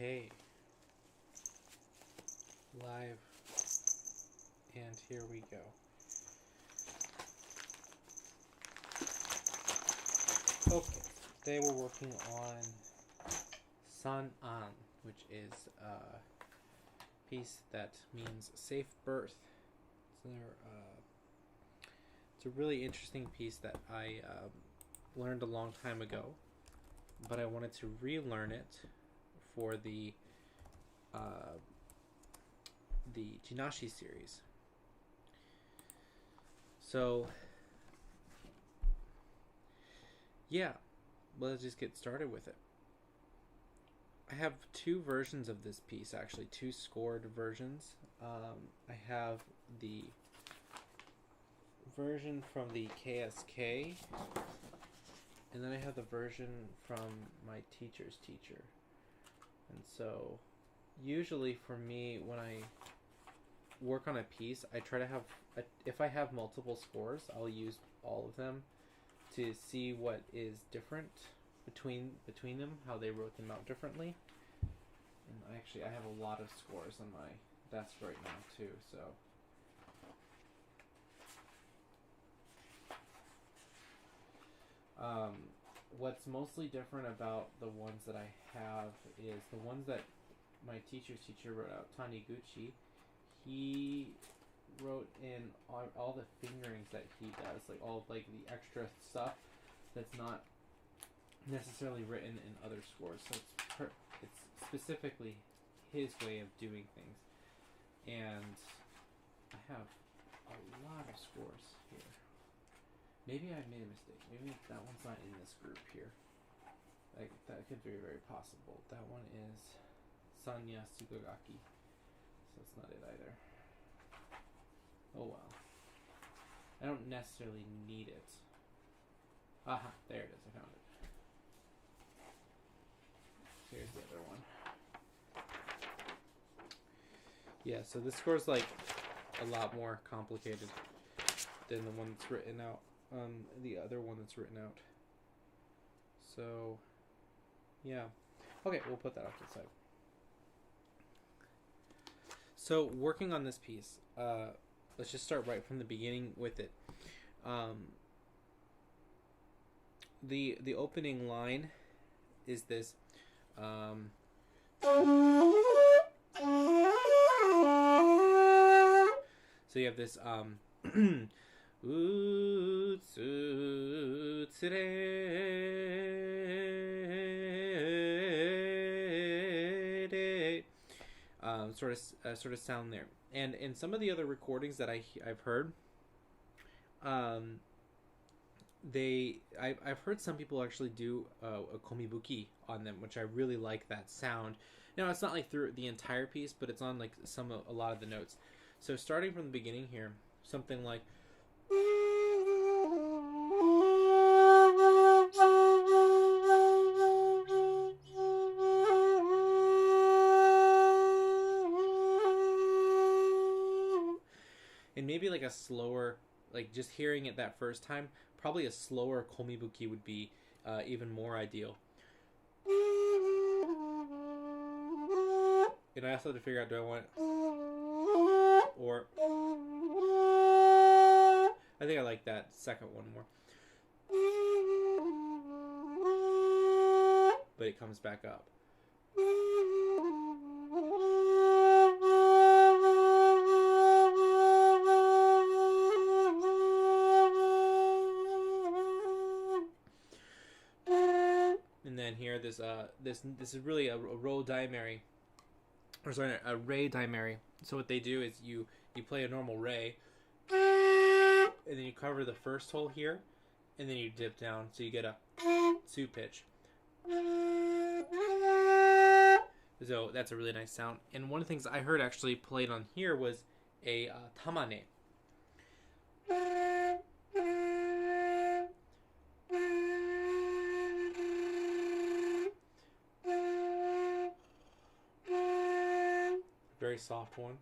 Okay, live, and here we go. Okay, today we're working on San An, which is a piece that means safe birth. It's a really interesting piece that I learned a long time ago, but I wanted to relearn it for the Jinashi series. So yeah, let's just get started with it. I have two versions of this piece, actually, two scored versions. I have the version from the KSK, and then I have the version from my teacher's teacher. And so usually for me, when I work on a piece, I try to have, if I have multiple scores, I'll use all of them to see what is different between them, how they wrote them out differently. And I have a lot of scores on my desk right now too, so what's mostly different about the ones that I have is the ones that my teacher's teacher wrote out, Taniguchi. He wrote in all the fingerings that he does, like all the extra stuff that's not necessarily written in other scores. So it's specifically his way of doing things. And I have a lot of scores here. Maybe I made a mistake. Maybe that one's not in this group here. That could be very possible. That one is Sanya Sugagaki. So it's not it either. Oh well. I don't necessarily need it. Aha, there it is. I found it. Here's the other one. Yeah, so this score's a lot more complicated than the one that's written out. The other one that's written out. So, yeah. Okay, we'll put that off to the side. So, working on this piece, let's just start right from the beginning with it. The opening line is this. So you have this sort of sound there, and in some of the other recordings that I've heard, I've heard some people actually do a komibuki on them, which I really like that sound. Now it's not through the entire piece, but it's on a lot of the notes. So starting from the beginning here, something like and maybe a slower, just hearing it that first time, probably a slower komibuki would be even more ideal. And I also have to figure out, do I want or I think I like that second one more. But it comes back up. And then here, this is really a row diamere, or sorry, a re diamere. So what they do is you play a normal re, and then you cover the first hole here, and then you dip down, so you get a su pitch. So that's a really nice sound. And one of the things I heard actually played on here was a tamane. Very soft one.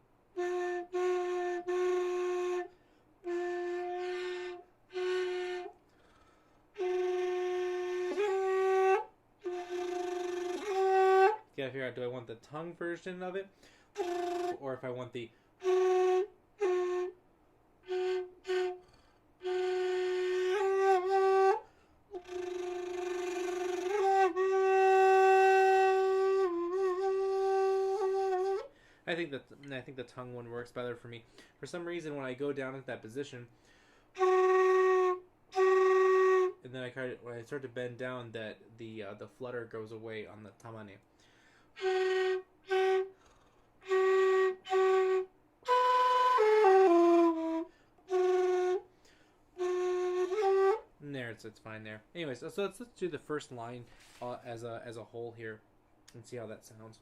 You gotta figure out, do I want the tongue version of it, or if I want the. I think the tongue one works better for me. For some reason, when I go down into that position, and then when I start to bend down, that the flutter goes away on the tamane. And there, it's fine there. Anyways, so let's do the first line as a whole here, and see how that sounds.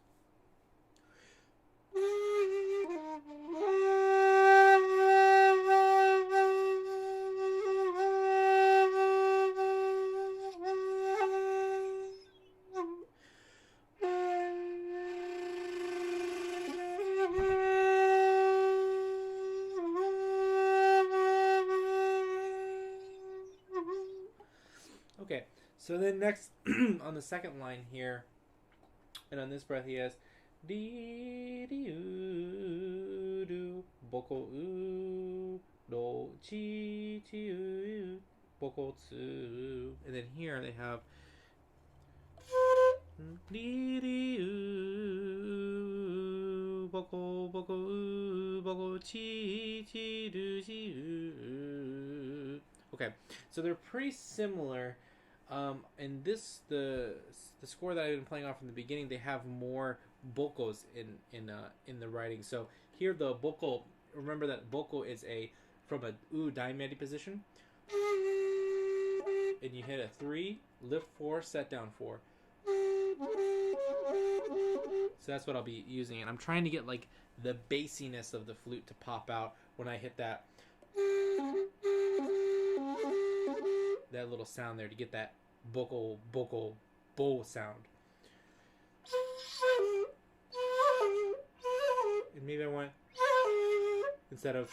Okay, so then next on the second line here, and on this breath he has di di u do boko u do chi chi u boko tsu, and then here they have di di u boko boko u boko chi chi do chi u. Okay, so they're pretty similar. And the score that I've been playing off from the beginning, they have more bokos in the writing. So here the boko, remember that boko is from a daimeri position, and you hit a 3, lift 4, set down 4. So that's what I'll be using, and I'm trying to get like the bassiness of the flute to pop out when I hit that little sound there, to get that boko bo sound. And maybe I want, instead of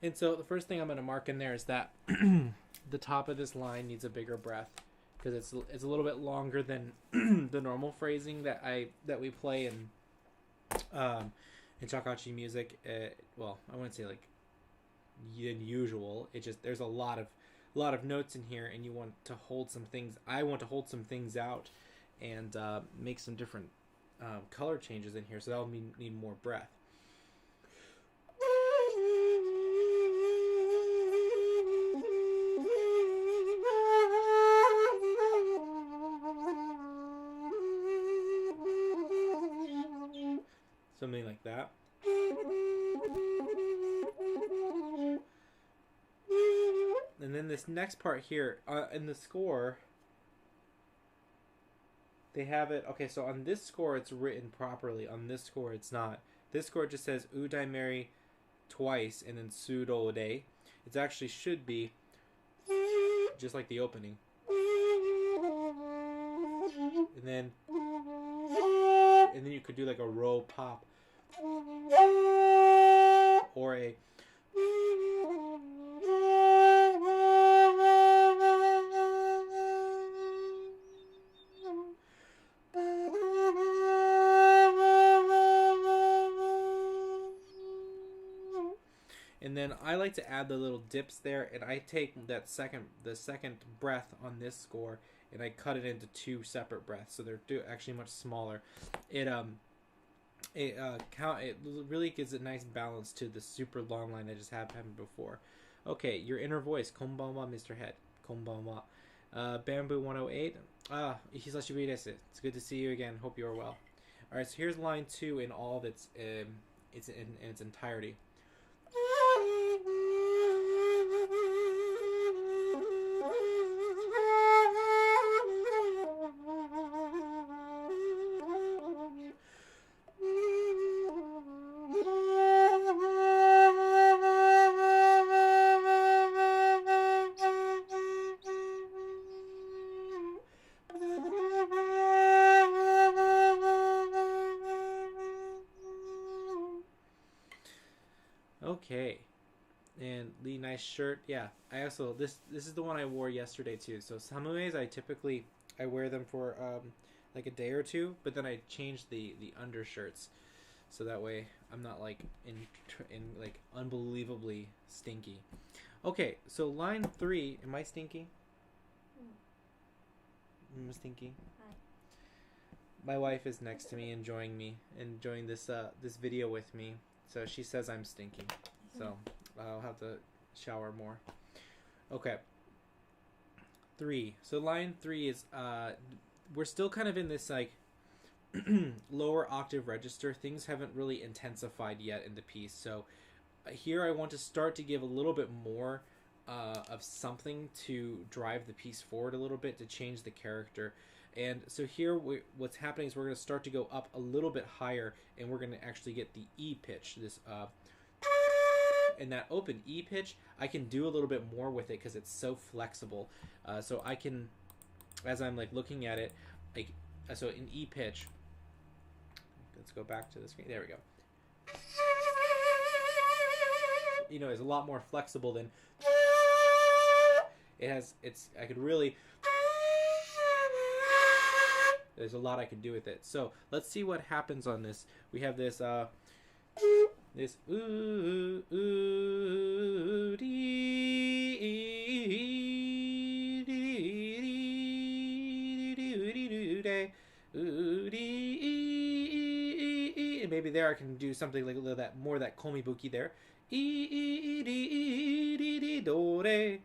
and so the first thing I'm going to mark in there is that the top of this line needs a bigger breath, because it's a little bit longer than the normal phrasing that we play in Shakuhachi music. Well, I wouldn't say like than usual. It just, there's a lot of notes in here, and you want to hold some things. I want to hold some things out and make some different color changes in here. So that'll need more breath. Something like that. And then this next part here, in the score, they have it, okay, so on this score it's written properly. On this score it's not. This score just says udaimeri twice and then sudo de. It actually should be just like the opening. And then you could do like a row pop, or a and then I like to add the little dips there, and I take the second breath on this score and I cut it into 2 separate breaths, so they're actually much smaller. It really gives a nice balance to the super long line I just happened before. Okay, your inner voice, konbanwa, Mr. Head, konbanwa. Bamboo 108. Hisashiburi desu. It's good to see you again. Hope you are well. All right, so here's line 2 in all of its in its entirety. Okay. And the nice shirt. Yeah. I also this is the one I wore yesterday too. So samues I wear them for like a day or two, but then I change the undershirts so that way I'm not like in like unbelievably stinky. Okay, so line 3, am I stinky? I'm stinky. Hi. My wife is next to me enjoying this this video with me. So she says I'm stinky. So I'll have to shower more. Okay. 3. So line 3 is we're still kind of in this like lower octave register. Things haven't really intensified yet in the piece. So here I want to start to give a little bit more of something to drive the piece forward a little bit, to change the character. And so here what's happening is we're going to start to go up a little bit higher, and we're going to actually get the E pitch, this and that open E pitch I can do a little bit more with it because it's so flexible. So I can, as I'm like looking at it, like so in E pitch, let's go back to the screen, there we go. You know, it's a lot more flexible than it has. I could really, there's a lot I can do with it. So let's see what happens on this. We have this this ooh ooh dee dee dee dee, and maybe there I can do something like a little that more that komibuki there.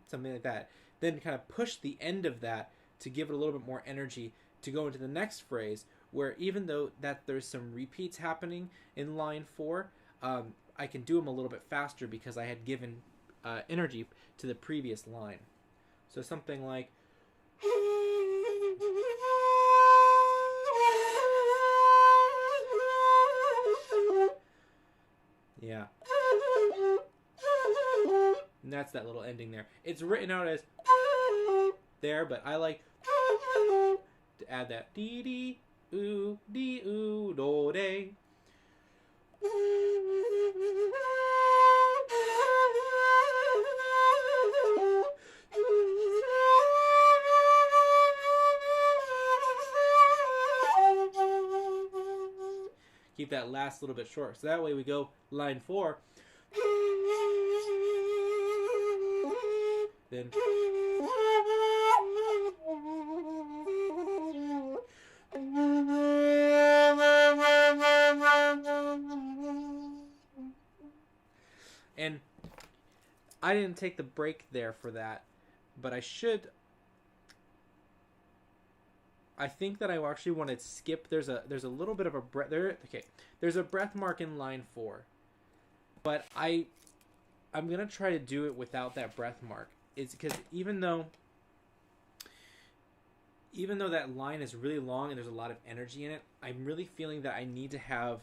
Something like that. Then kind of push the end of that to give it a little bit more energy to go into the next phrase, where even though that there's some repeats happening in line 4, I can do them a little bit faster because I had given energy to the previous line. So something like yeah. And that's that little ending there. It's written out as there, but I like to add that dee oo do de. Keep that last little bit short. So that way we go line 4. Then and I didn't take the break there for that, but I should. I think that I actually want to skip. There's a little bit of a breath there. Okay, there's a breath mark in line 4, but I'm gonna try to do it without that breath mark. It's because even though that line is really long and there's a lot of energy in it, I'm really feeling that I need to have.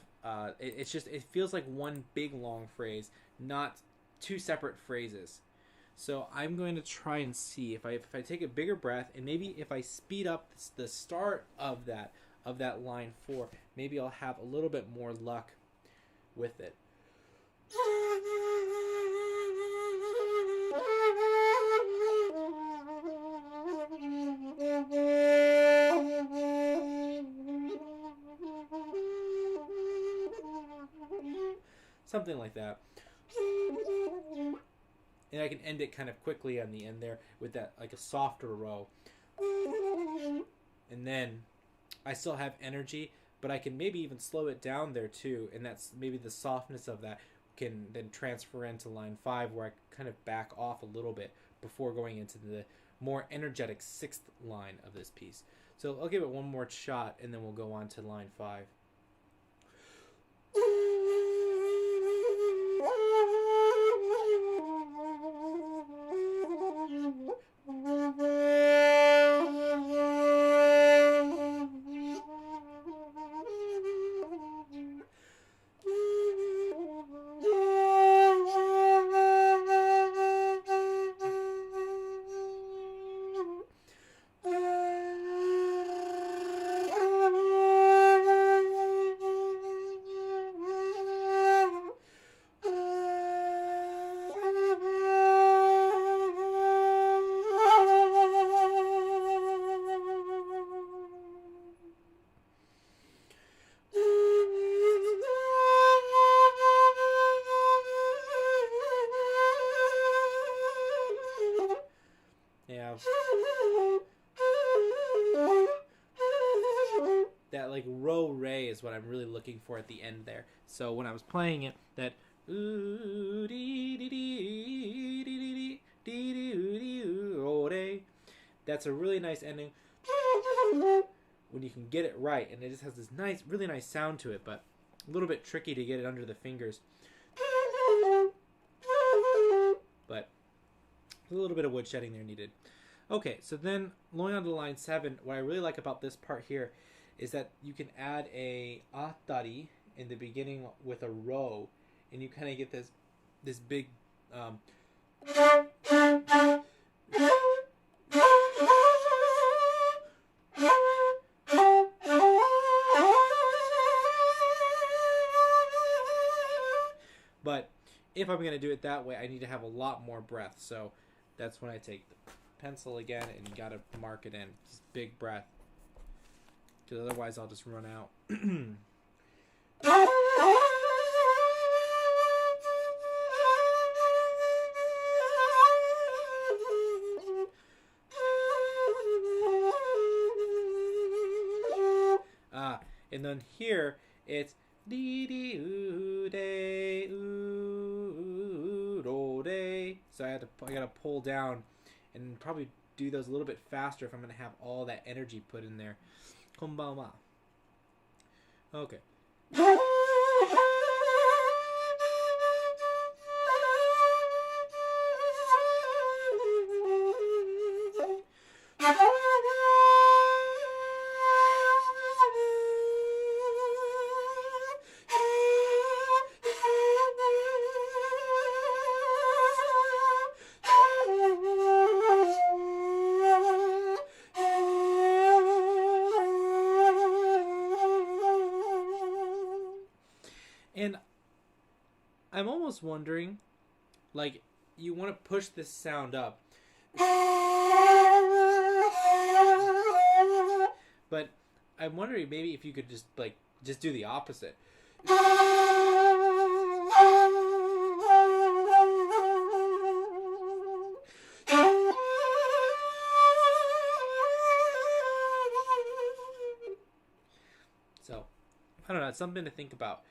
It feels like one big long phrase, not two separate phrases. So I'm going to try and see if I take a bigger breath, and maybe if I speed up the start of that line 4, maybe I'll have a little bit more luck with it. Something like that. And I can end it kind of quickly on the end there with that, like a softer row. And then I still have energy, but I can maybe even slow it down there too. And that's maybe the softness of that can then transfer into line 5, where I kind of back off a little bit before going into the more energetic 6th line of this piece. So I'll give it one more shot, and then we'll go on to line 5. is what I'm really looking for at the end there. So when I was playing it, that ooh dee dee dee dee dee dee dee, that's a really nice ending when you can get it right, and it just has this nice, really nice sound to it, but a little bit tricky to get it under the fingers. But a little bit of wood shedding there needed. Okay, so then going on to line 7, what I really like about this part here is that you can add a atari in the beginning with a row, and you kind of get this big but if I'm going to do it that way, I need to have a lot more breath. So that's when I take the pencil again, and you got to mark it in. Just big breath. Because otherwise I'll just run out. And then here it's dee dee oo day oo do day. So I gotta pull down and probably do those a little bit faster if I'm gonna have all that energy put in there. Konbanwa. Okay. And I'm almost wondering, like, you want to push this sound up. But I'm wondering maybe if you could just do the opposite. So, I don't know, it's something to think about.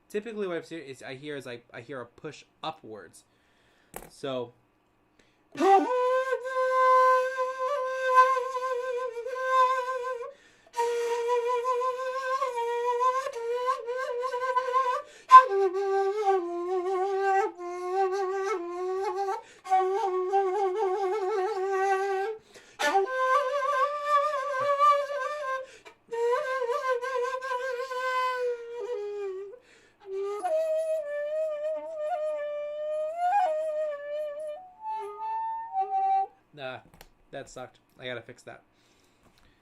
Typically what I hear is I hear a push upwards. So that sucked. I gotta fix that.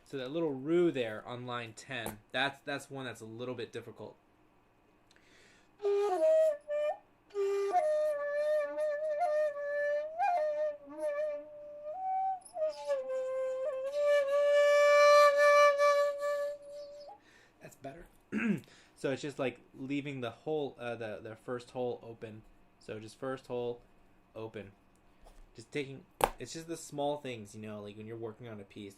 So that little ru there on line 10, that's one that's a little bit difficult. That's better. So it's just like leaving the hole, the first hole open. So just first hole open. Just taking, it's just the small things, you know, like when you're working on a piece.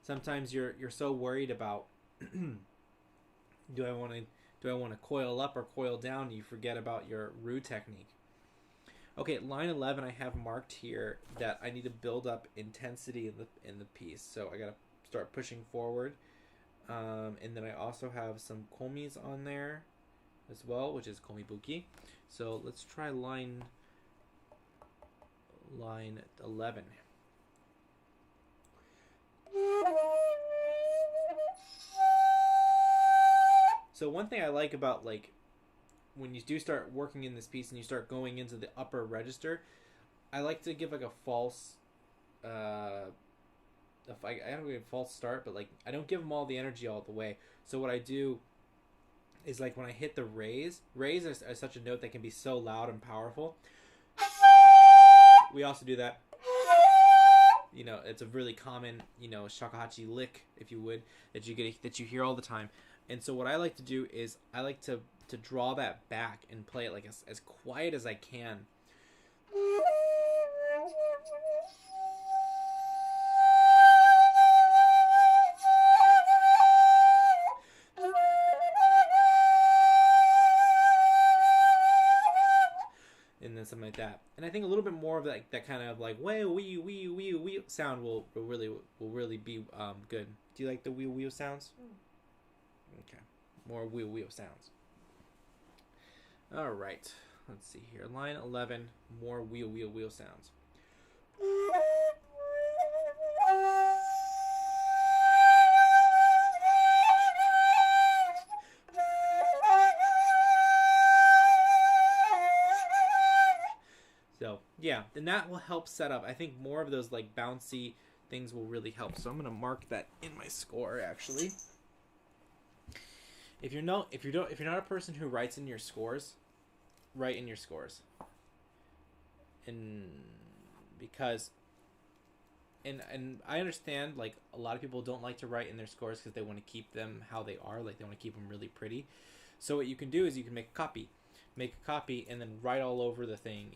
Sometimes you're so worried about do I want to coil up or coil down, you forget about your ru technique. Okay, line 11 I have marked here that I need to build up intensity in the piece. So I got to start pushing forward. And then I also have some komis on there as well, which is komibuki. So let's try line 11. So one thing I like about, like, when you do start working in this piece and you start going into the upper register, I like to give like a false I don't give a false start, but like I don't give them all the energy all the way. So what I do is, like, when I hit the raise is such a note that can be so loud and powerful. We also do that. You know, it's a really common, you know, shakuhachi lick, if you would, that you hear all the time. And so what I like to do is I like to draw that back and play it like as quiet as I can. something like that. And I think a little bit more of that kind of like whale wee sound will really be good. Do you like the wee sounds? Okay, more wee sounds. All right, let's see here. Line 11, more wheel sounds. So yeah, and that will help set up. I think more of those like bouncy things will really help. So I'm gonna mark that in my score actually. If you're not a person who writes in your scores, write in your scores. And because and I understand like a lot of people don't like to write in their scores because they want to keep them how they are, like they want to keep them really pretty. So what you can do is you can make a copy and then write all over the thing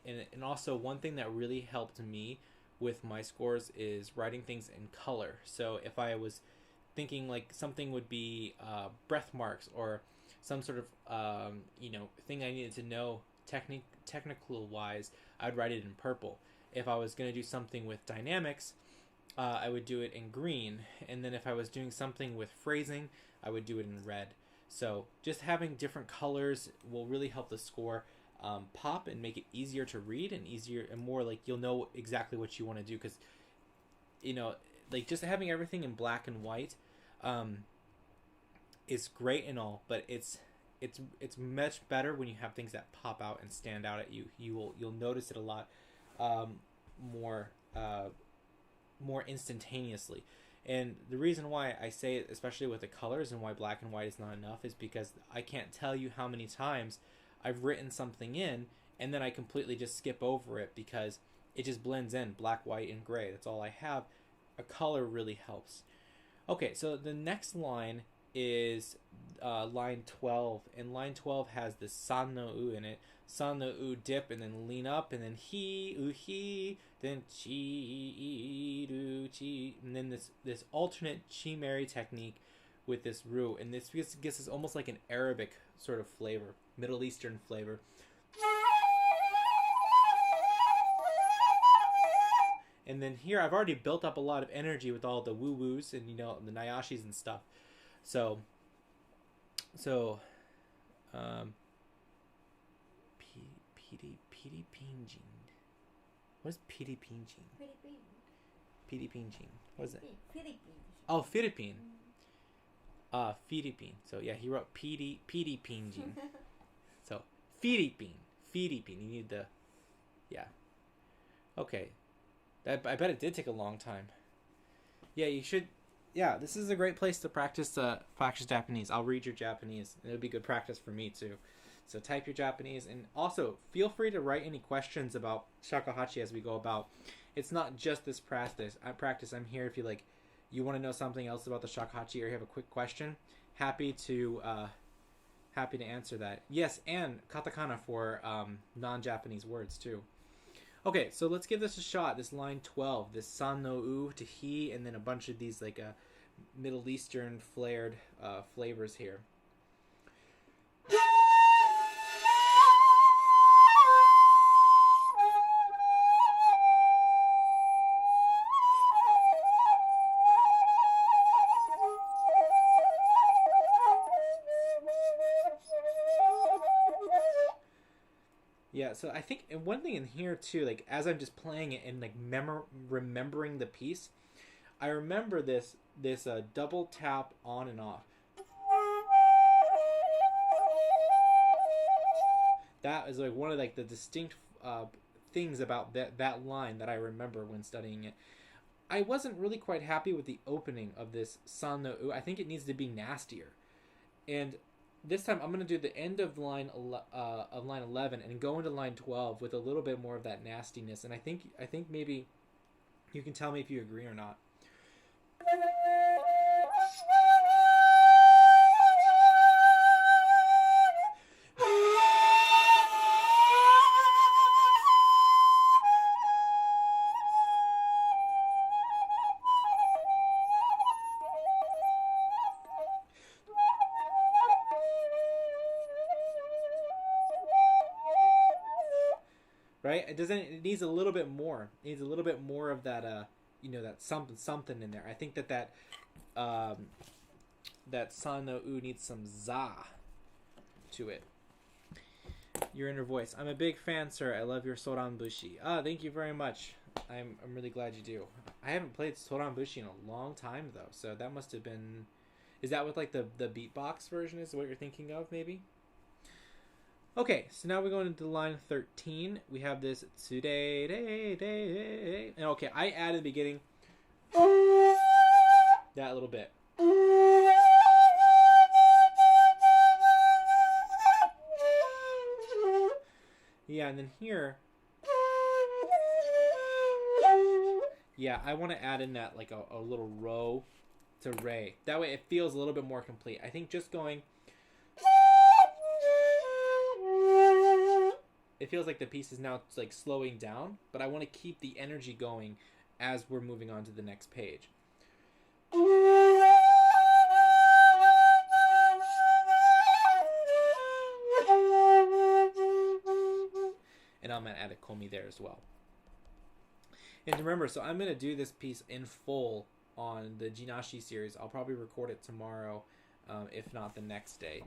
and also one thing that really helped me with my scores is writing things in color. So if I was thinking like something would be breath marks or some sort of thing I needed to know technical wise, I'd write it in purple. If I was going to do something with dynamics, I would do it in green, and then if I was doing something with phrasing, I would do it in red. So just having different colors will really help the score pop and make it easier to read and easier and more like you'll know exactly what you want to do, because like just having everything in black and white is great and all, but it's much better when you have things that pop out and stand out at you. You'll notice it a lot more instantaneously. And the reason why I say it, especially with the colors and why black and white is not enough, is because I can't tell you how many times I've written something in and then I completely just skip over it because it just blends in, black, white, and gray. That's all I have. A color really helps. Okay, so the next line is line 12, and line 12 has the san no u in it. San no u dip and then lean up, and then he, then chi ru chi, and then this alternate chi meri technique with this ru, and this gives us almost like an Arabic sort of flavor, Middle Eastern flavor. And then here I've already built up a lot of energy with all the woo-woos and the nyashis and stuff. So Pidi Pinjin. What is Pidi Pinjin? Pidi Pinjin. What is it? Philippines. Oh, Philippine. Philippine. So yeah, he wrote Pidi Pinjin. So Philippine. You need the Okay. I bet it did take a long time. Yeah, you should. Yeah, this is a great place to practice Japanese. I'll read your Japanese. It'll be good practice for me too. So type your Japanese, and also feel free to write any questions about shakuhachi as we go about. It's not just this practice. I'm here if you want to know something else about the shakuhachi or you have a quick question. Happy to answer that. Yes, and katakana for non-Japanese words too. Okay, so let's give this a shot. This line 12, this san no u to he, and then a bunch of these Middle Eastern flared flavors here. Yeah, so I think and one thing in here too, as I'm just playing it and remembering the piece, I remember this double tap on and off. That is one of the distinct things about that line that I remember when studying it. I wasn't really quite happy with the opening of this san no u. I think it needs to be nastier, and this time I'm going to do the end of line 11 and go into line 12 with a little bit more of that nastiness. And I think maybe you can tell me if you agree or not. right? It needs a little bit more. It needs a little bit more of that that something in there. I think um, that san no u needs some za to it. Your inner voice. I'm a big fan, sir. I love your Soran Bushi. Thank you very much. I'm really glad you do. I haven't played Soran Bushi in a long time though, so that must have been. Is that with like the beatbox version? Is what you're thinking of, maybe? Okay, so now we're going into line 13. We have this today, day, day, and okay, I added the beginning that little bit. Yeah, and then here, yeah, I want to add in that like a little row to re. That way it feels a little bit more complete. I think just going, it feels like the piece is now like slowing down, but I want to keep the energy going as we're moving on to the next page. And I'm going to add a komi there as well. And remember, so I'm going to do this piece in full on the Jinashi series. I'll probably record it tomorrow, if not the next day.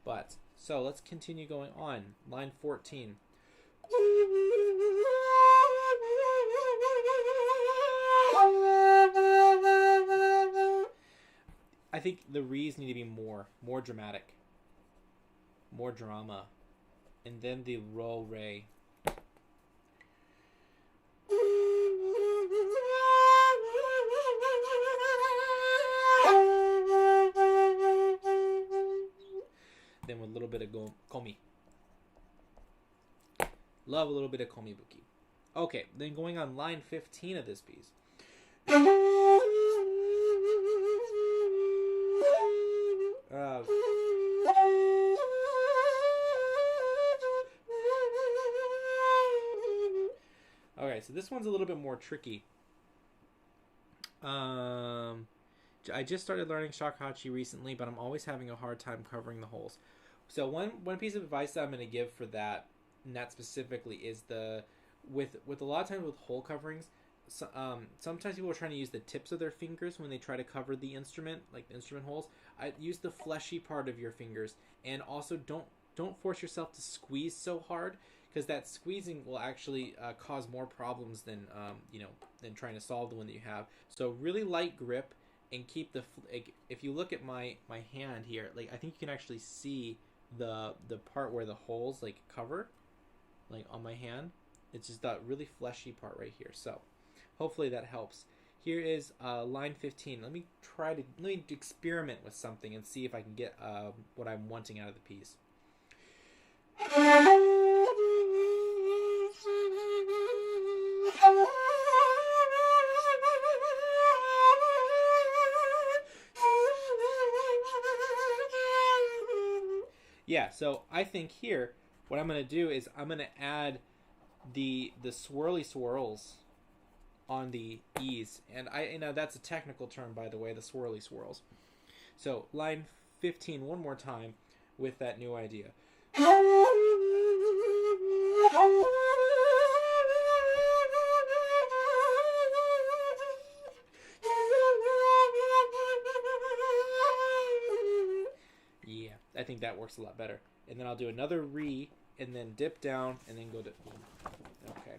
But, so let's continue going on. Line 14. I think the re's need to be more dramatic. More drama. And then the ro re. Then with a little bit of komi. Love a little bit of komibuki. Okay, then going on line 15 of this piece. Okay, so this one's a little bit more tricky. I just started learning Shakuhachi recently, but I'm always having a hard time covering the holes. So one piece of advice that I'm going to give for that, and that specifically, is with a lot of times with hole coverings, sometimes people are trying to use the tips of their fingers when they try to cover the instrument, like the instrument holes. I use the fleshy part of your fingers, and also don't force yourself to squeeze so hard, because that squeezing will actually cause more problems than trying to solve the one that you have. So really light grip, and keep if you look at my hand here, like I think you can actually see the part where the holes like cover, like on my hand. It's just that really fleshy part right here. So hopefully that helps. Here is line 15. Let me experiment with something and see if I can get what I'm wanting out of the piece. Yeah, so I think here what I'm going to do is I'm going to add the swirly swirls on the E's, and that's a technical term, by the way, the swirly swirls. So line 15 one more time with that new idea. Yeah, I think that works a lot better. And then I'll do another re, and then dip down, and then go to... Okay,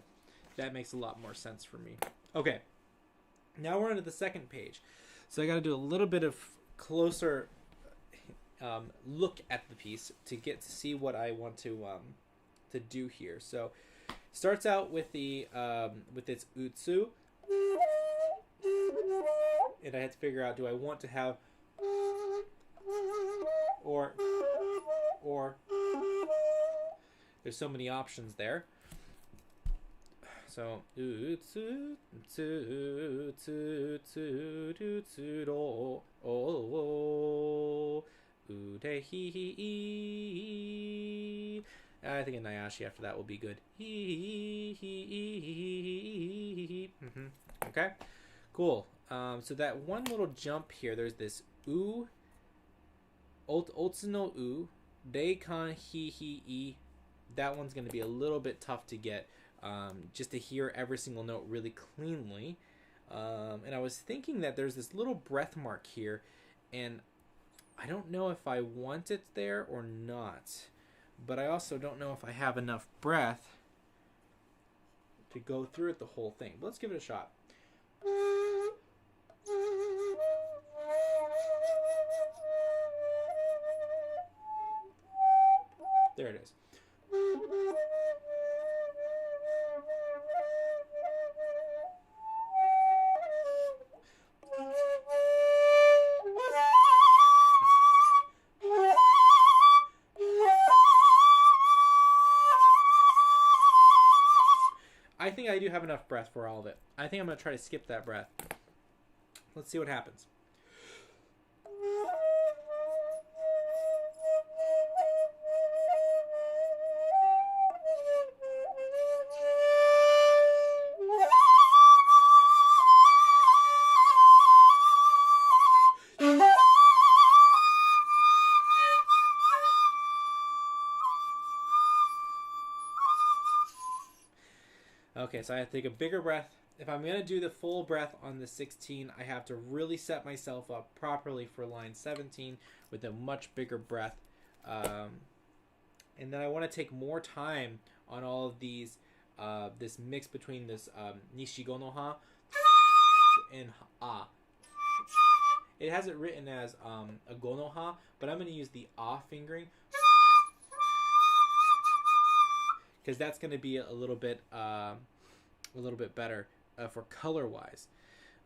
that makes a lot more sense for me. Okay, now we're on to the second page. So I got to do a little bit of closer look at the piece to get to see what I want to do here. So starts out with the with its utsu, and I had to figure out, do I want to have or there's so many options there. So utsu tsu tsu tsu tsu tsu ro o ude hi. I think a Nyashi after that will be good. Okay, cool. So that one little jump here, there's this u, otsu no u, reikan hi. That one's going to be a little bit tough to get. just to hear every single note really cleanly. And I was thinking that there's this little breath mark here, and I don't know if I want it there or not, but I also don't know if I have enough breath to go through it the whole thing. But let's give it a shot. There it is. I think I do have enough breath for all of it. I think I'm going to try to skip that breath. Let's see what happens. Okay, so I have to take a bigger breath. If I'm going to do the full breath on the 16, I have to really set myself up properly for line 17 with a much bigger breath. And then I want to take more time on all of these, this mix between this Nishigo no Ha and Ah. It has it written as a Go no Ha, but I'm going to use the Ah fingering because that's going to be a little bit better for color wise.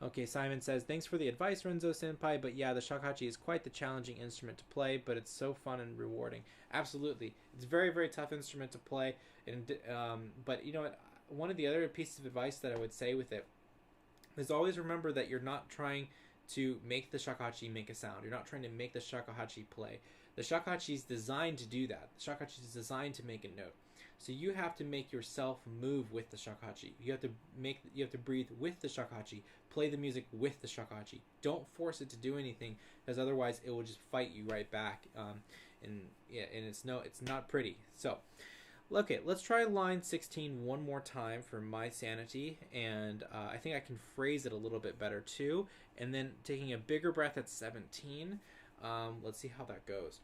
Okay, Simon says, thanks for the advice, Renzo Senpai, but yeah, the shakuhachi is quite the challenging instrument to play, but it's so fun and rewarding. Absolutely. It's a very, very tough instrument to play, and but you know what, one of the other pieces of advice that I would say with it is always remember that you're not trying to make the shakuhachi make a sound. You're not trying to make the shakuhachi play. The shakuhachi is designed to do that. The shakuhachi is designed to make a note. So you have to make yourself move with the shakuhachi. You have to breathe with the shakuhachi. Play the music with the shakuhachi. Don't force it to do anything, because otherwise it will just fight you right back. And it's not pretty. So, okay, let's try line 16 one more time for my sanity, and I think I can phrase it a little bit better too. And then taking a bigger breath at 17. Let's see how that goes.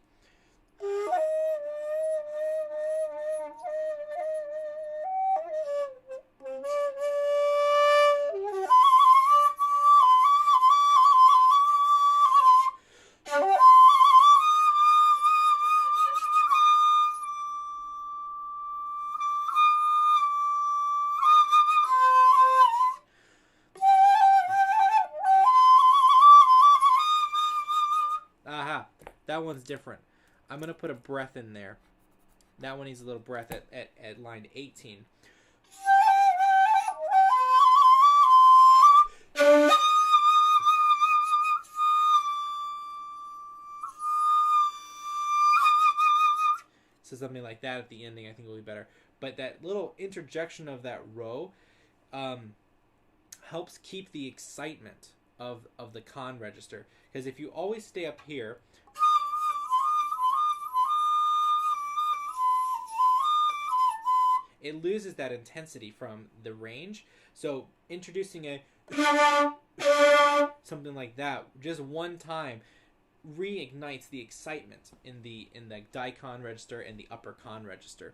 Aha, that one's different. I'm going to put a breath in there. That one needs a little breath at line 18. So something like that at the ending I think will be better. But that little interjection of that row helps keep the excitement of the con register. Because if you always stay up here, it loses that intensity from the range. So introducing a something like that just one time reignites the excitement in the daikon register and the upper con register.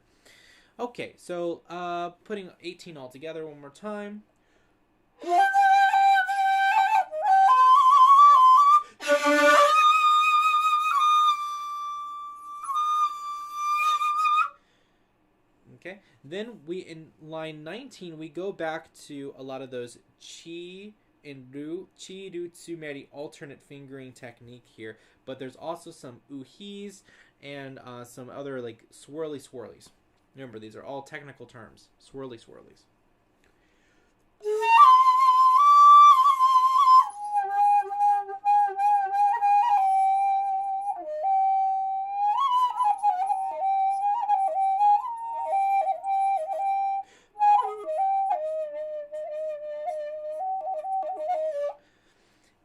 Okay, so putting 18 all together one more time. Okay, then in line 19 we go back to a lot of those chi and ru tsumeri alternate fingering technique here, but there's also some uhis and some other like swirlies. Remember, these are all technical terms. Swirlies.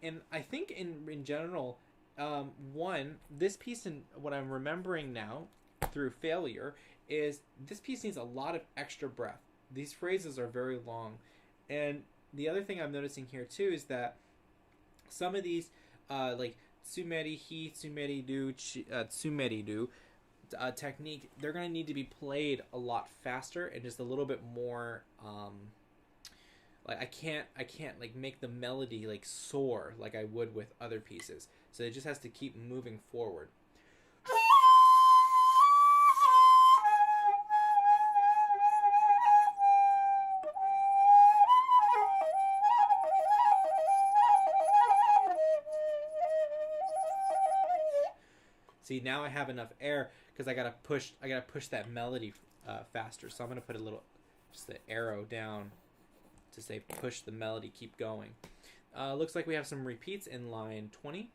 And I think in general, this piece, and what I'm remembering now through failure, is this piece needs a lot of extra breath. these phrases are very long. And the other thing I'm noticing here too is that some of these, like tsumeri hi, tsumeri do, tsumeri do, technique, they're going to need to be played a lot faster and just a little bit more, like I can't like make the melody like soar like I would with other pieces. So it just has to keep moving forward. See, now I have enough air because I gotta push that melody faster. So I'm gonna put a little, just the arrow down to say push the melody, keep going. Looks like we have some repeats in line 20.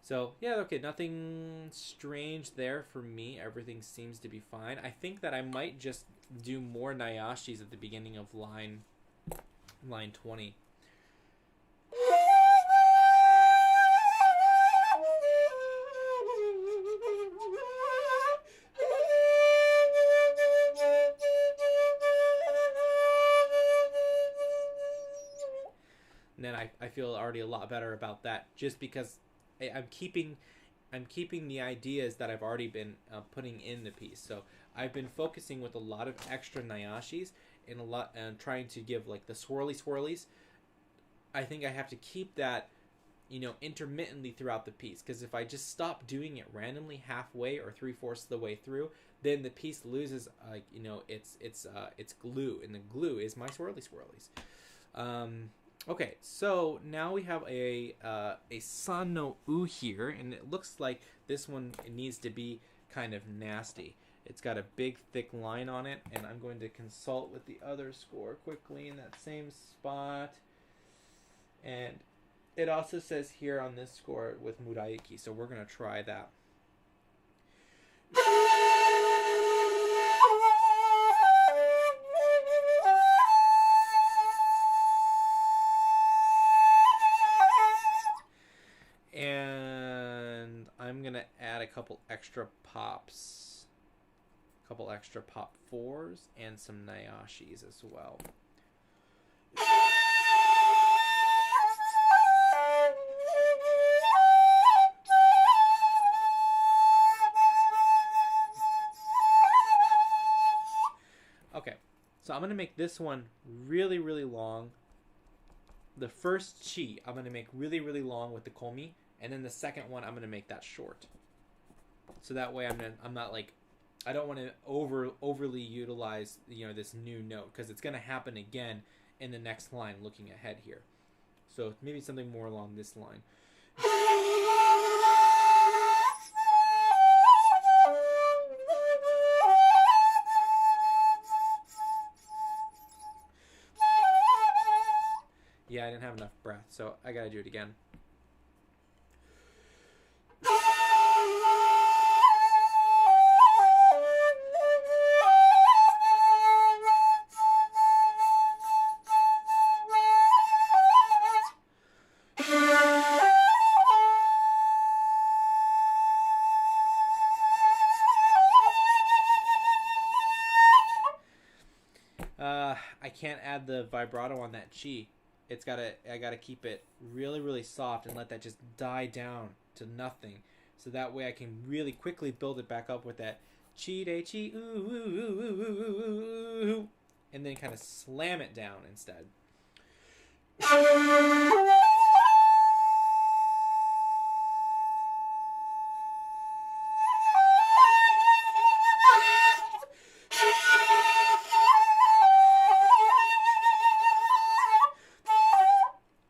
So, yeah, okay, nothing strange there for me. Everything seems to be fine. I think that I might just do more nayashis at the beginning of line 20. And then I feel already a lot better about that, just because I'm keeping the ideas that I've already been putting in the piece. So I've been focusing with a lot of extra nayashis and trying to give like the swirlies. I think I have to keep that, intermittently throughout the piece, because if I just stop doing it randomly halfway or 3/4 of the way through, then the piece loses its glue, and the glue is my swirlies. Okay, so now we have a san no u here, and it looks like this one needs to be kind of nasty. It's got a big thick line on it, and I'm going to consult with the other score quickly in that same spot. And it also says here on this score with muraiki, so we're going to try that. And I'm going to add a couple extra pops. A couple extra pop 4s and some nayashis as well. Okay, so I'm going to make this one really, really long. The first chi I'm going to make really, really long with the komi, and then the second one I'm going to make that short. So that way I'm not like, I don't want to overly utilize this new note, because it's going to happen again in the next line looking ahead here. So maybe something more along this line. Yeah, I didn't have enough breath, so I gotta do it again. I can't add the vibrato on that chi. I gotta keep it really, really soft and let that just die down to nothing. So that way I can really quickly build it back up with that chi de chi ooh, ooh, ooh, ooh, ooh, ooh, ooh, and then kind of slam it down instead.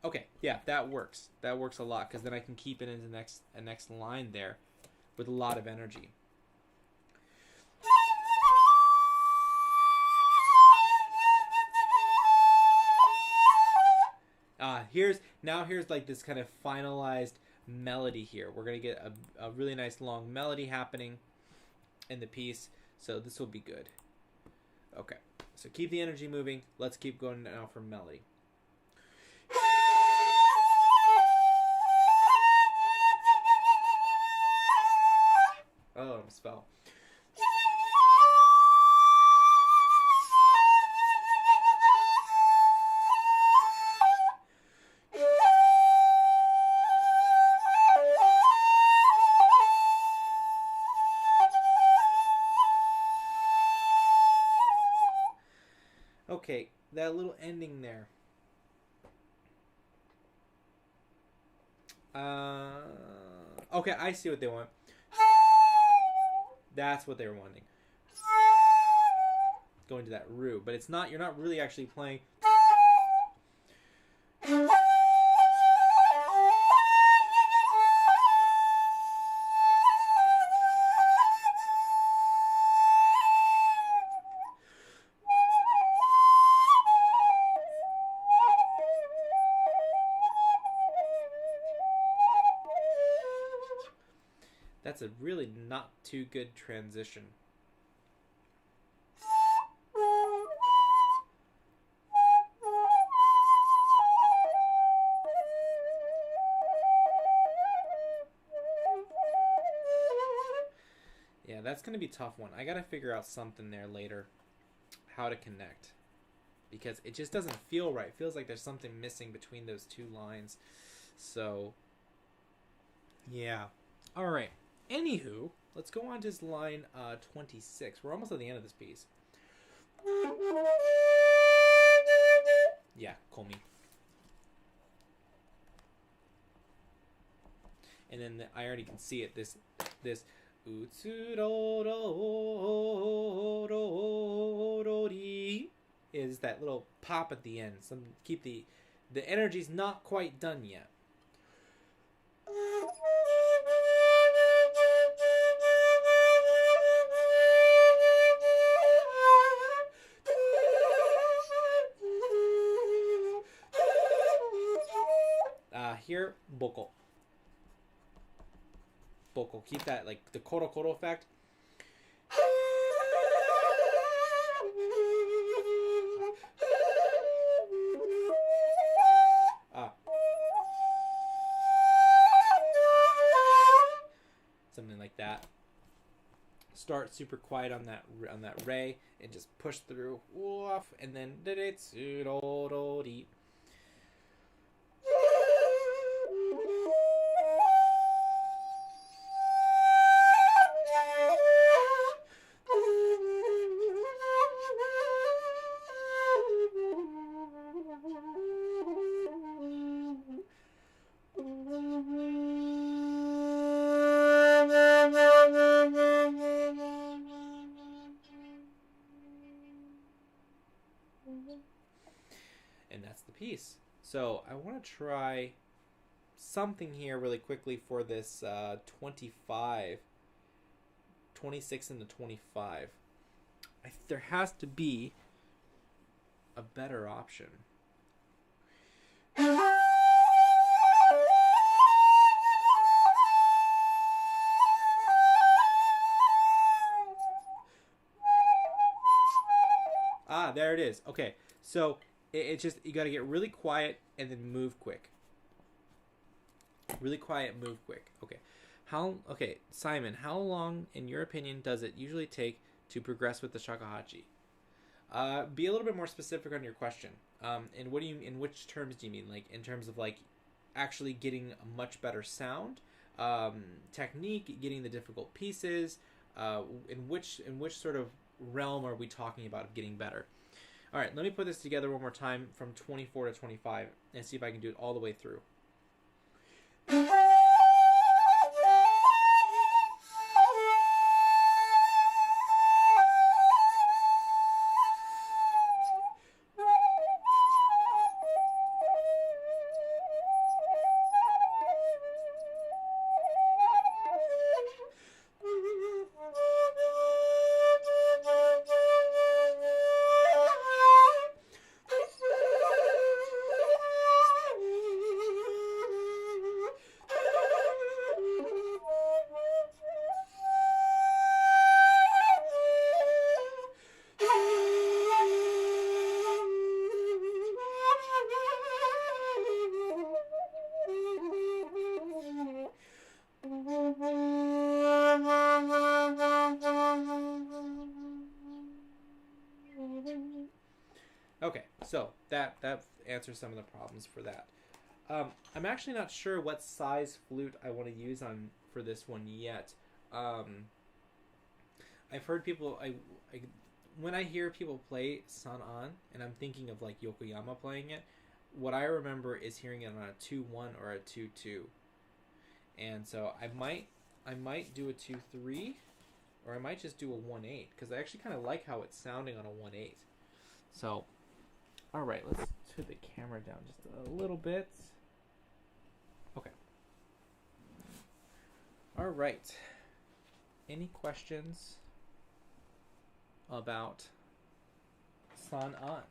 Okay, yeah, that works. That works a lot, because then I can keep it into the next line there with a lot of energy. Here's like this kind of finalized melody here. We're gonna get a really nice long melody happening in the piece, so this will be good. Okay, so keep the energy moving. Let's keep going now for melody. Oh, I almost fell. Okay, that little ending there. Okay, I see what they want. That's what they were wanting. Going to that ru, but it's not. You're not really actually playing. That's a really not too good transition. Yeah, that's going to be a tough one. I got to figure out something there later. How to connect. Because it just doesn't feel right. It feels like there's something missing between those two lines. So, yeah. All right. Anywho, let's go on to line 26. We're almost at the end of this piece. Yeah, komi. And then I already can see it. This utsurororori is that little pop at the end. Keep the energy's not quite done yet. Here, boko. Boko. Keep that, like, the koro koro effect. Something like that. Start super quiet on that re and just push through. And then and that's the piece. So I want to try something here really quickly for this 26 into 25. There has to be a better option. Ah, there it is. Okay, so it's just, you got to get really quiet and then move quick. Really quiet, move quick. Okay. Okay, Simon, how long, in your opinion, does it usually take to progress with the shakuhachi? Be a little bit more specific on your question. And what do you, in which terms do you mean? Like, in terms of, like, actually getting a much better sound, technique, getting the difficult pieces, in which sort of realm are we talking about of getting better? All right, let me put this together one more time from 24 to 25 and see if I can do it all the way through. Okay, so that answers some of the problems for that. I'm actually not sure what size flute I want to use on for this one yet. I've heard people. I when I hear people play San An, and I'm thinking of like Yokoyama playing it. What I remember is hearing it on a 2-1 or a 2-2, and so I might do a 2-3, or I might just do a 1-8 because I actually kind of like how it's sounding on a 1-8. So, all right, let's turn the camera down just a little bit. Okay. All right. Any questions about San An?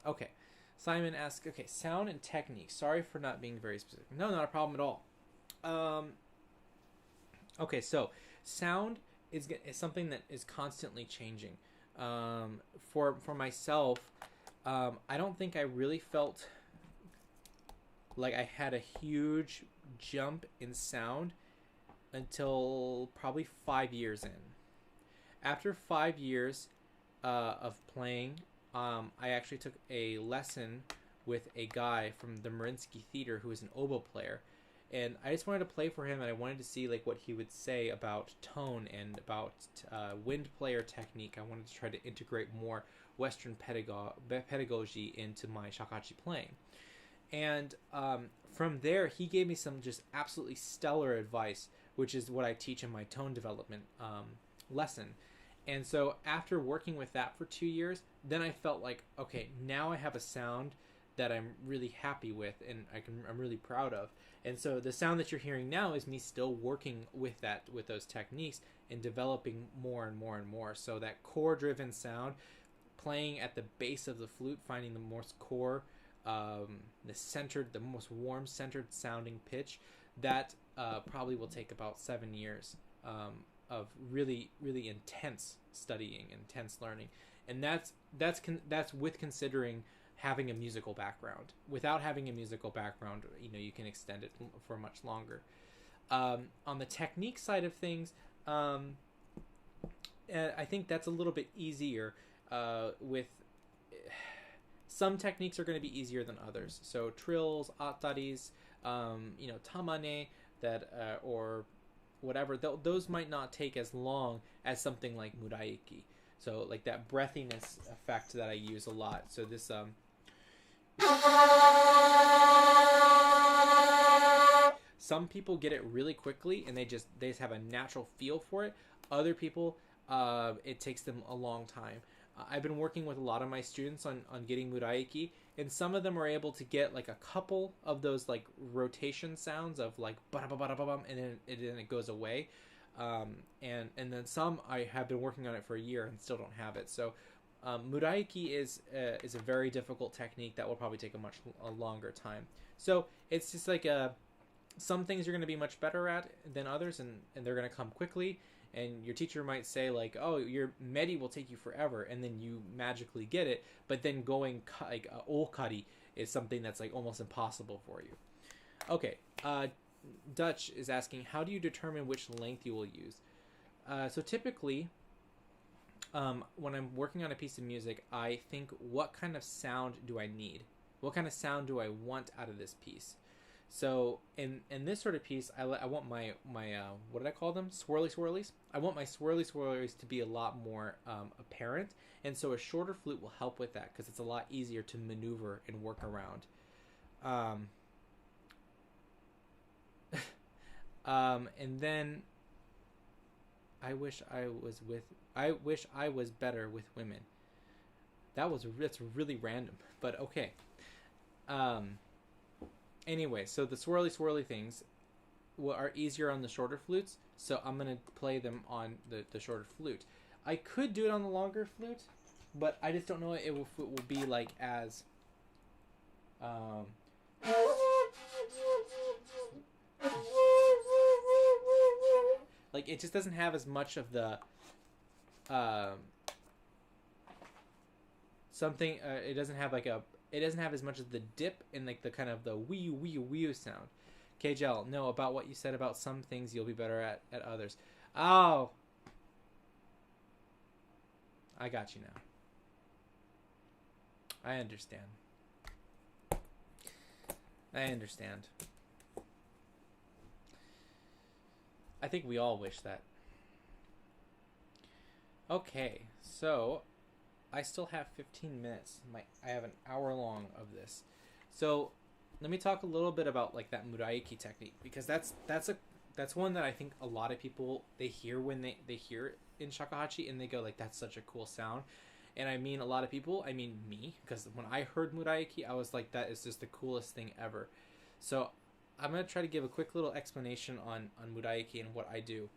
Okay. Simon asks, okay, sound and technique. Sorry for not being very specific. No, not a problem at all. Okay, so sound is something that is constantly changing. For myself, I don't think I really felt like I had a huge jump in sound until probably 5 years in. After 5 years of playing, I actually took a lesson with a guy from the Mariinsky Theater who is an oboe player, and I just wanted to play for him, and I wanted to see like what he would say about tone and about wind player technique. I wanted to try to integrate more Western pedagogy into my shakuhachi playing. And from there, he gave me some just absolutely stellar advice, which is what I teach in my tone development lesson. And so after working with that for 2 years, then I felt like, okay, now I have a sound that I'm really happy with and I'm really proud of. And so the sound that you're hearing now is me still working with those techniques and developing more and more and more. So that core-driven sound, playing at the base of the flute, finding the most core, the most warm centered sounding pitch, that probably will take about 7 years of really really intense studying, intense learning, and that's with considering having a musical background. Without having a musical background, you can extend it for much longer. On the technique side of things, I think that's a little bit easier. With some techniques are going to be easier than others. So trills, ataris, tamane, that or whatever, those might not take as long as something like muraiki. So like that breathiness effect that I use a lot. So this some people get it really quickly and they just have a natural feel for it. Other people, it takes them a long time. I've been working with a lot of my students on getting muraiki, and some of them are able to get like a couple of those like rotation sounds of like ba-da-ba-ba-da-ba-bum, and then it goes away. And then some I have been working on it for a year and still don't have it. So muraiki is a very difficult technique that will probably take a longer time. So it's just like some things you're going to be much better at than others, and they're going to come quickly. And your teacher might say like, oh, your medi will take you forever, and then you magically get it. But then going like olkari is something that's like almost impossible for you. Okay, Dutch is asking, how do you determine which length you will use? So typically, when I'm working on a piece of music, I think, what kind of sound do I need? What kind of sound do I want out of this piece? So in this sort of piece, I want my what did I call them? Swirly swirlies. I want my swirly swirlies to be a lot more apparent, and so a shorter flute will help with that because it's a lot easier to maneuver and work around. And then I wish I was better with women. That's really random, but okay. Anyway, so the swirly things are easier on the shorter flutes, so I'm going to play them on the shorter flute. I could do it on the longer flute, but I just don't know if it will be like as... like, it just doesn't have as much of the... it doesn't have like a... It doesn't have as much of the dip and like the kind of the wee sound. KJL, no, about what you said about some things you'll be better at others. Oh, I got you now. I understand. I understand. I think we all wish that. Okay, so I still have 15 minutes. I have an hour long of this. So let me talk a little bit about like that muraiki technique, because that's one that I think a lot of people, they hear when they hear it in shakuhachi and they go like, that's such a cool sound. And I mean a lot of people, I mean me, because when I heard muraiki, I was like, that is just the coolest thing ever. So I'm going to try to give a quick little explanation on muraiki and what I do.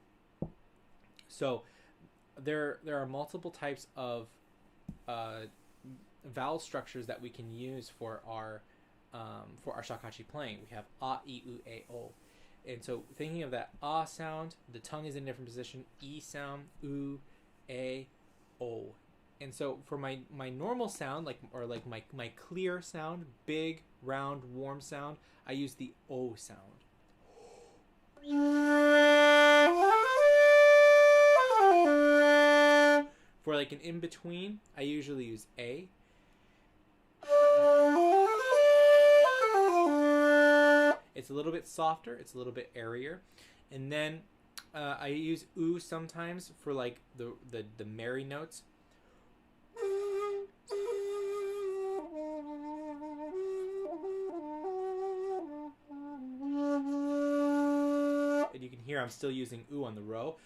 So there are multiple types of vowel structures that we can use for our shakuhachi playing. We have a, I, u, a, o. And so thinking of that a sound, the tongue is in a different position. E sound, u, a, o. And so for my normal sound, like my clear sound, big, round, warm sound, I use the o sound. For like an in between, I usually use a. It's a little bit softer, it's a little bit airier. And then I use u sometimes for like the merry notes. And you can hear I'm still using u on the row.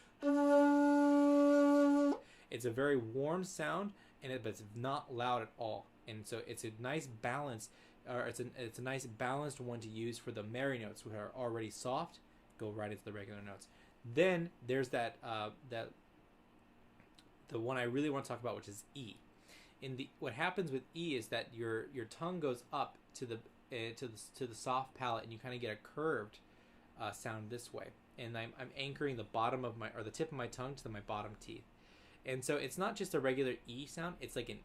It's a very warm sound, but it's not loud at all. And so it's a nice balance, or it's a nice balanced one to use for the merry notes, which are already soft, go right into the regular notes. Then there's the one I really want to talk about, which is E. What happens with E is that your tongue goes up to the soft palate, and you kind of get a curved sound this way. And I'm anchoring the bottom of the tip of my tongue to my bottom teeth. And so it's not just a regular E sound, it's like an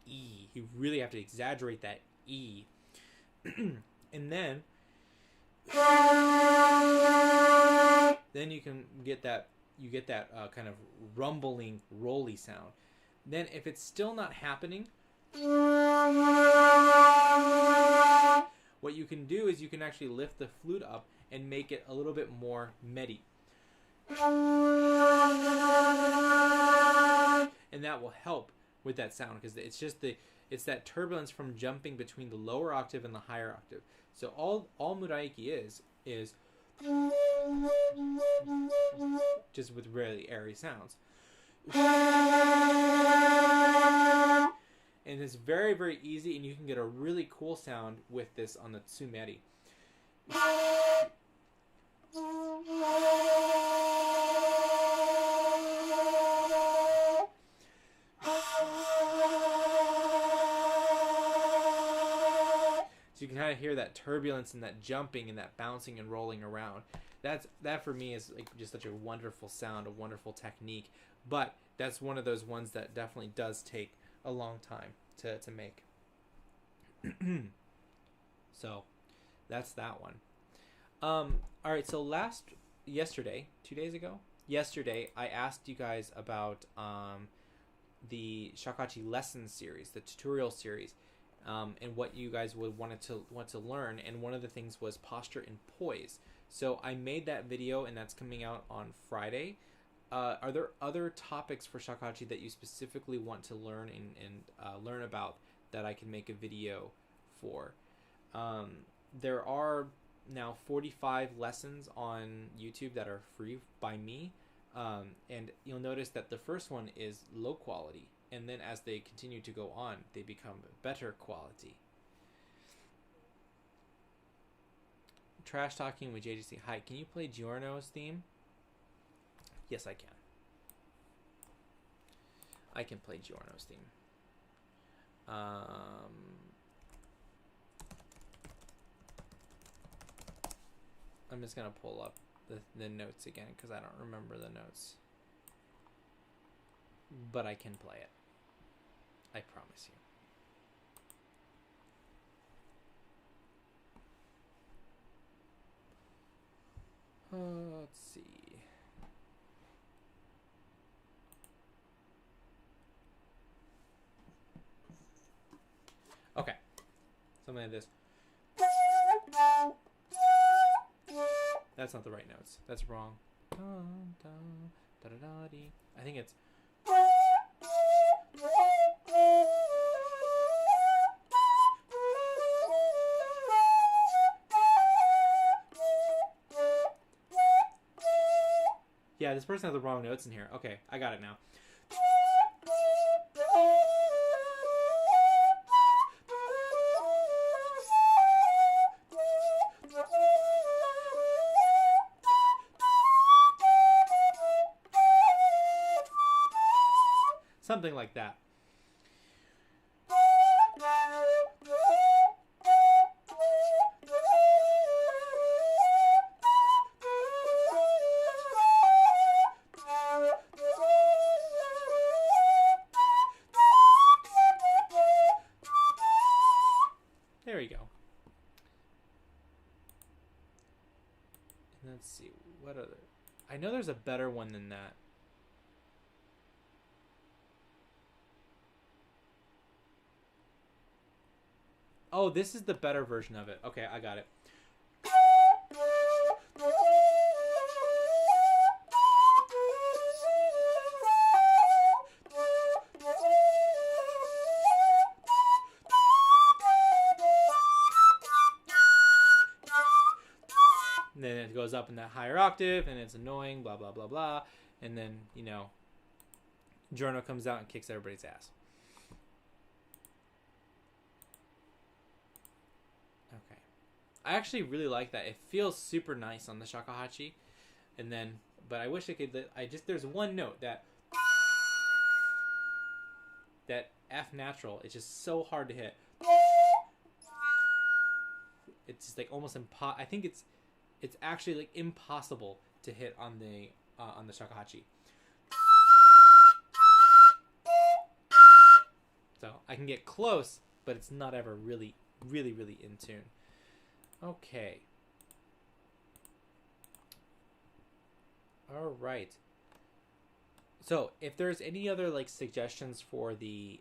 E. You really have to exaggerate that E. And then you can get that kind of rumbling, rolly sound. Then if it's still not happening, what you can do is you can actually lift the flute up and make it a little bit more medi. And that will help with that sound, because it's that turbulence from jumping between the lower octave and the higher octave. So all muraiki is just with really airy sounds. And it's very, very easy, and you can get a really cool sound with this on the tsumeri. So you can kind of hear that turbulence and that jumping and that bouncing and rolling around. That for me is like just such a wonderful sound, a wonderful technique. But that's one of those ones that definitely does take a long time to make. So that's that one. All right, so yesterday, 2 days ago, I asked you guys about the Shakuhachi lesson series, the tutorial series, and what you guys would want to learn. And one of the things was posture and poise. So I made that video, and that's coming out on Friday. Are there other topics for Shakuhachi that you specifically want to learn and learn about that I can make a video for? There are now 45 lessons on YouTube that are free by me. And you'll notice that the first one is low quality. And then as they continue to go on, they become better quality. Trash talking with JGC. Hi, can you play Giorno's theme? Yes, I can. I can play Giorno's theme. I'm just going to pull up the notes again because I don't remember the notes. But I can play it. I promise you. Let's see. something like this. That's not the right notes. That's wrong. I think it's. Yeah, this person has the wrong notes in here. Okay, I got it now. Something like that. There we go. And let's see, what other... I know there's a better one than that. Oh, this is the better version of it. Okay, I got it. And then it goes up in that higher octave, and it's annoying, blah, blah, blah, blah. And then, you know, Giorno comes out and kicks everybody's ass. Okay. I actually really like that. It feels super nice on the shakuhachi. And then, but I wish I could, there's one note that F natural, it's just so hard to hit. It's just like almost I think it's actually like impossible to hit on the shakuhachi. So I can get close, but it's not ever really, really, really in tune. Okay. All right. So if there's any other like suggestions for the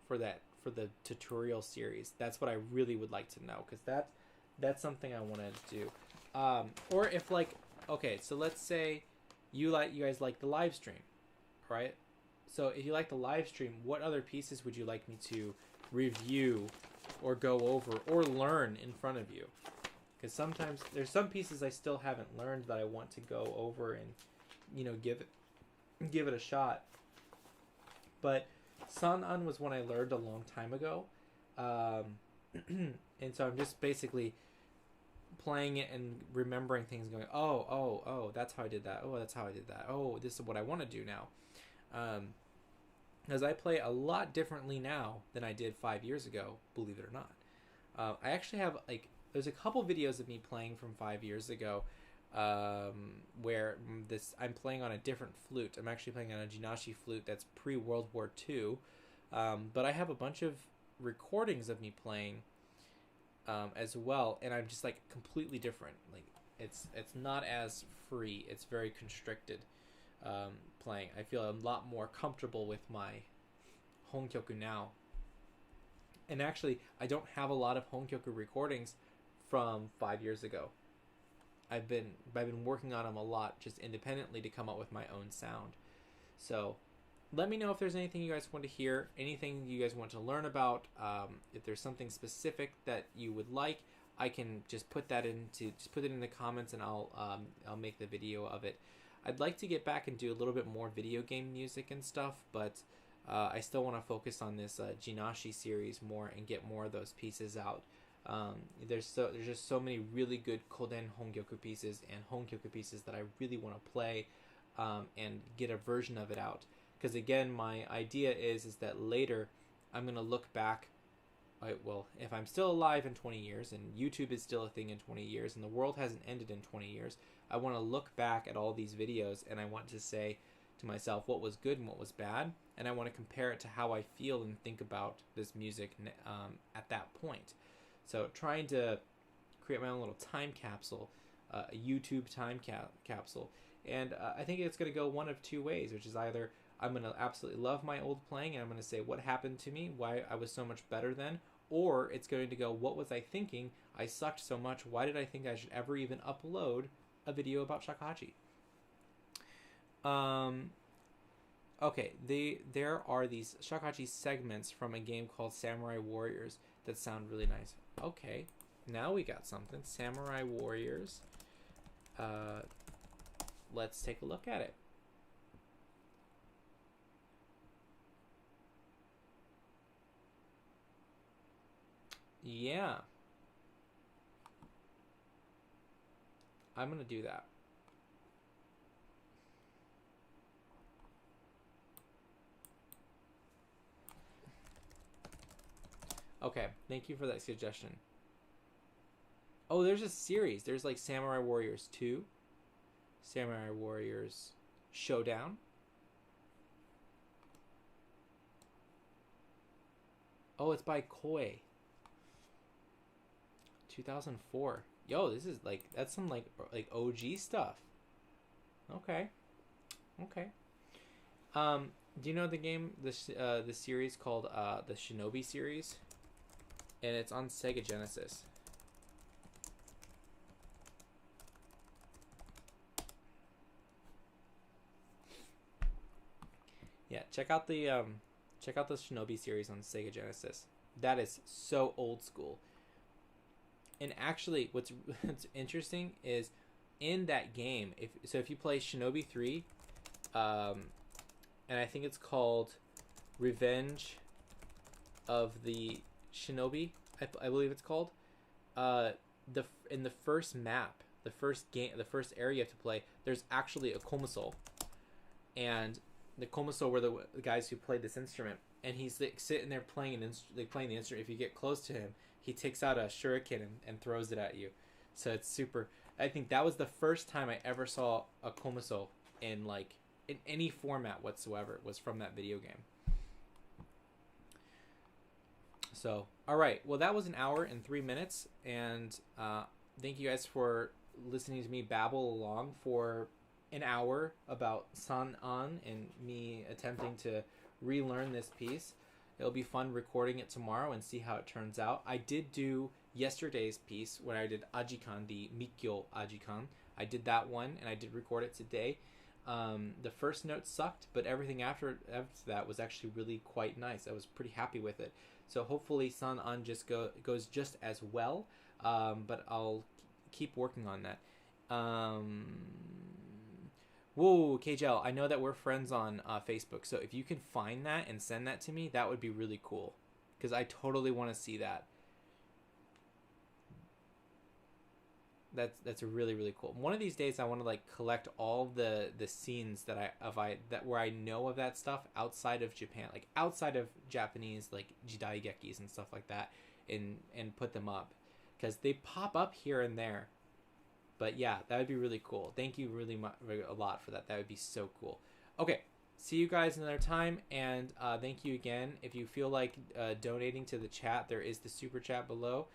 for the tutorial series, that's what I really would like to know, because that's something I wanted to do. Or if like, okay, so let's say you guys like the live stream, right? So if you like the live stream, what other pieces would you like me to review or go over or learn in front of you? Because sometimes there's some pieces I still haven't learned that I want to go over and, you know, give it a shot. But San-an was one I learned a long time ago. And so I'm just basically playing it and remembering things, going, oh, that's how I did that. Oh, that's how I did that. Oh, this is what I want to do now. Because I play a lot differently now than I did 5 years ago, believe it or not. I actually have, like, there's a couple videos of me playing from 5 years ago where I'm playing on a different flute. I'm actually playing on a Jinashi flute that's pre-World War II. But I have a bunch of recordings of me playing as well, and I'm just like completely different. Like it's not as free. It's very constricted playing. I feel a lot more comfortable with my honkyoku now. And actually, I don't have a lot of honkyoku recordings from 5 years ago. I've been working on them a lot just independently to come up with my own sound. So let me know if there's anything you guys want to hear, anything you guys want to learn about. If there's something specific that you would like, I can just put it in the comments, and I'll make the video of it. I'd like to get back and do a little bit more video game music and stuff, but I still want to focus on this Jinashi series more and get more of those pieces out. There's just so many really good Koden Hongyoku pieces and Hongyoku pieces that I really want to play and get a version of it out. Because again, my idea is that later I'm going to look back, well, if I'm still alive in 20 years and YouTube is still a thing in 20 years and the world hasn't ended in 20 years, I want to look back at all these videos and I want to say to myself what was good and what was bad, and I want to compare it to how I feel and think about this music at that point. So trying to create my own little time capsule, a YouTube time capsule. And I think it's going to go one of two ways, which is either I'm going to absolutely love my old playing and I'm going to say what happened to me, why I was so much better then, or it's going to go, what was I thinking? I sucked so much. Why did I think I should ever even upload a video about Shakuhachi? Okay, there are these Shakuhachi segments from a game called Samurai Warriors that sound really nice. Okay, now we got something. Samurai Warriors. Let's take a look at it. Yeah. I'm going to do that. Okay, thank you for that suggestion. Oh, there's a series. There's like Samurai Warriors 2, Samurai Warriors Showdown. Oh, it's by Koi. 2004. Yo, this is like, that's some like OG stuff. Okay. Okay. Do you know the game, the series called the Shinobi series? And it's on Sega Genesis. Yeah, check out the Shinobi series on Sega Genesis. That is so old school. And actually, what's interesting is in that game, if you play Shinobi 3, and I think it's called Revenge of the Shinobi, I believe it's called. In the first map, the first area you have to play, there's actually a komuso, and the komuso were the guys who played this instrument, and he's like sitting there playing playing the instrument. If you get close to him, he takes out a shuriken and throws it at you. So it's super. I think that was the first time I ever saw a komuso in any format whatsoever, was from that video game. So, all right. Well, that was an hour and 3 minutes, and thank you guys for listening to me babble along for an hour about San-an and me attempting to relearn this piece. It'll be fun recording it tomorrow and see how it turns out. I did do yesterday's piece when I did Ajikan, the Mikyo Ajikan. I did that one, and I did record it today. The first note sucked, but everything after that was actually really quite nice. I was pretty happy with it. So hopefully San-an just goes just as well, but I'll keep working on that. Whoa, KJL, I know that we're friends on Facebook, so if you can find that and send that to me, that would be really cool, because I totally want to see that. That's really, really cool. One of these days, I want to collect all the scenes that where I know of that stuff outside of Japan, like outside of Japanese jidaigekis and stuff like that, and put them up, because they pop up here and there. But yeah, that would be really cool. Thank you a lot for that. That would be so cool. Okay, see you guys another time, and thank you again. If you feel like donating to the chat, there is the super chat below.